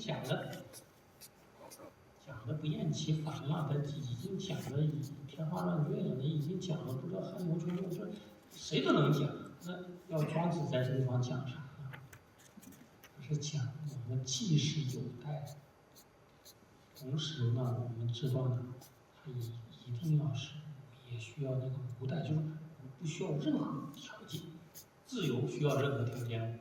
讲的不厌其烦了，他已经讲的天花乱坠了，他已经讲的不知道汗牛充栋，这谁都能讲。那要庄子在这地方讲啥呢？是讲我们既是有待，同时呢，我们知道呢，它一定要是也需要那个无待，就是不需要任何条件，自由需要任何条件吗？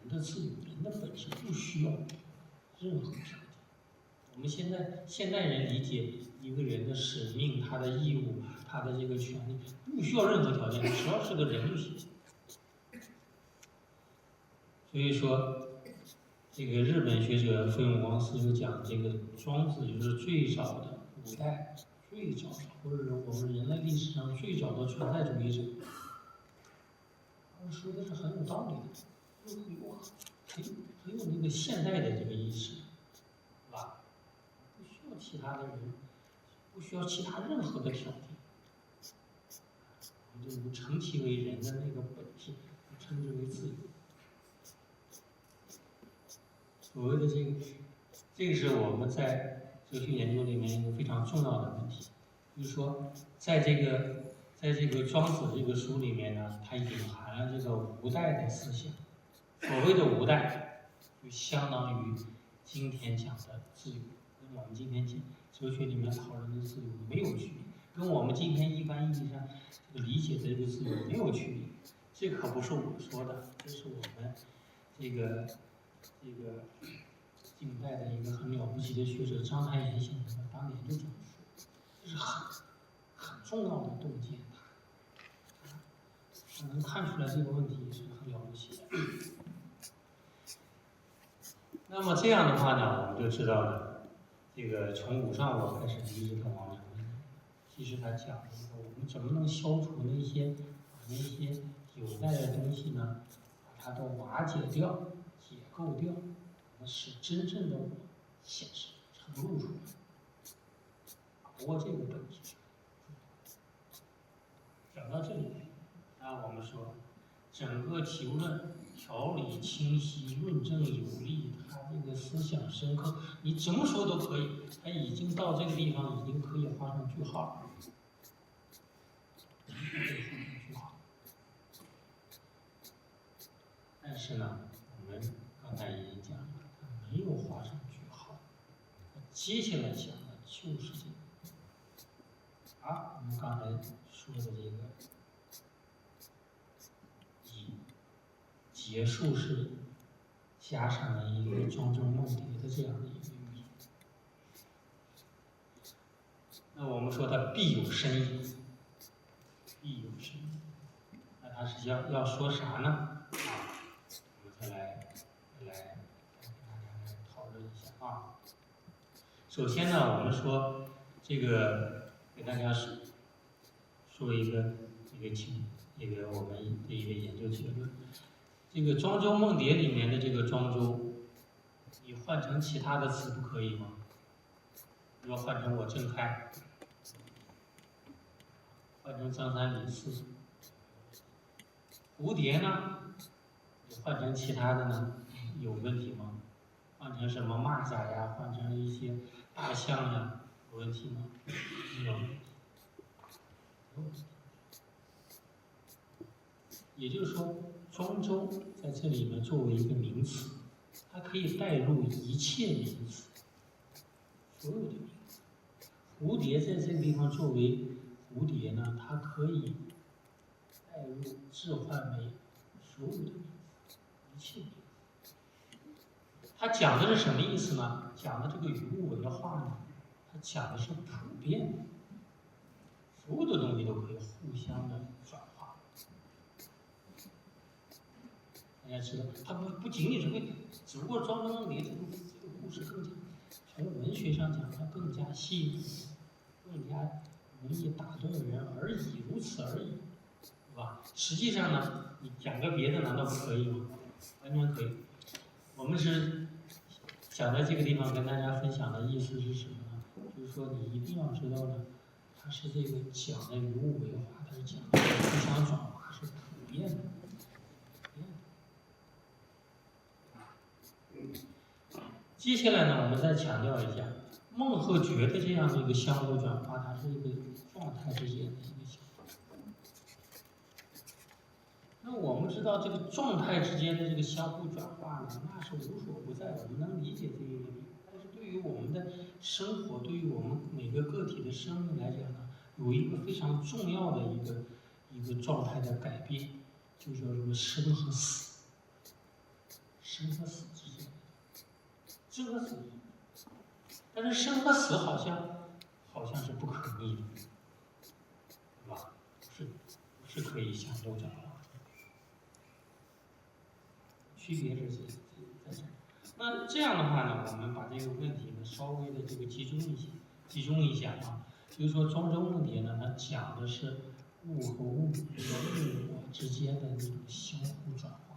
人的自由，人的本身不需要任何条件。我们现代人理解一个人的使命、他的义务、他的这个权利，不需要任何条件，只要是个人就行。所以说，这个日本学者费永光司就讲，这个庄子就是最早的古代最早的，或者说我们人类历史上最早的存在主义者。他们说的是很有道理的，很有那个现代的这个意识，是吧？不需要其他的人，不需要其他任何的条件，我们就能称其为人的那个本质，称之为自由。所谓的这个是我们在哲学研究里面一个非常重要的问题，就是说，在这个庄子这个书里面呢，它隐含了这个无待的思想。所谓的无待，就相当于今天讲的自由，跟我们今天哲学里面讨论的自由没有区别，跟我们今天一般意义上这个理解的这个自由没有区别。这可不是我说的，这是我们这个近代的一个很了不起的学者章太炎先生当年就这么说，这是很重要的洞见，他能看出来这个问题是很了不起的。那么这样的话呢，我们就知道了，这个从无上我开始一直到王成，其实他讲的我们怎么能消除把那些有害的东西呢，把它都瓦解掉、解构掉，使真正的我显示呈露出来，把握这个本质。讲到这里，我们说整个体悟论条理清晰，论证有力，它这个思想深刻，你怎么说都可以。它已经到这个地方，已经可以画上句号了。但是呢，我们刚才已经讲了，它没有画上句号。接下来讲的就是这个。我们刚才说的这个以结束式加上了一个庄周梦蝶的这样的一个寓意。那我们说它必有深意，必有深意。那它是要说啥呢？我们再来跟大家来讨论一下啊。首先呢，我们说这个给大家说一个我们的一个研究结论。这个庄周梦蝶里面的这个庄周，你换成其他的词不可以吗？比如说换成我郑开，换成张三李四。蝴蝶呢，你换成其他的呢，有问题吗？换成什么蚂蚱呀，换成一些大象呀，有问题吗？没有。也就是说，庄周在这里面作为一个名词，它可以带入一切名词，所有的名词。蝴蝶在这个地方作为蝴蝶呢，它可以带入置换为所有的名词，一切名词。它讲的是什么意思呢？讲的这个语物文化呢，它讲的是普遍的，所有的东西都可以互相的转化。大家知道，它不仅仅是只不过庄周梦蝶这个故事更加从文学上讲，它更加细腻，更加容易打动人而已，如此而已，对吧？实际上呢，你讲个别的难道不可以吗？完全可以。我们是想在这个地方跟大家分享的意思是什么呢？就是说你一定要知道呢，它是这个讲的于物为化，它是讲的互相转化，是普遍的。接下来呢，我们再强调一下梦和觉的这样的一个相互转化，它是一个状态之间的一个相互。那我们知道这个状态之间的这个相互转化呢，那是无所不在，我们能理解这个原理。但是对于我们的生活，对于我们每个个体的生命来讲呢，有一个非常重要的一个状态的改变，就叫什么生和死。生和死之间，生和死，但是生和死好像是不可逆的，是吧？是可以相互转化。区别是在这。那这样的话呢，我们把这个问题呢稍微的这个集中一下啊。就是说庄周梦蝶呢，它讲的是物和物这个物我之间的那种相互转化。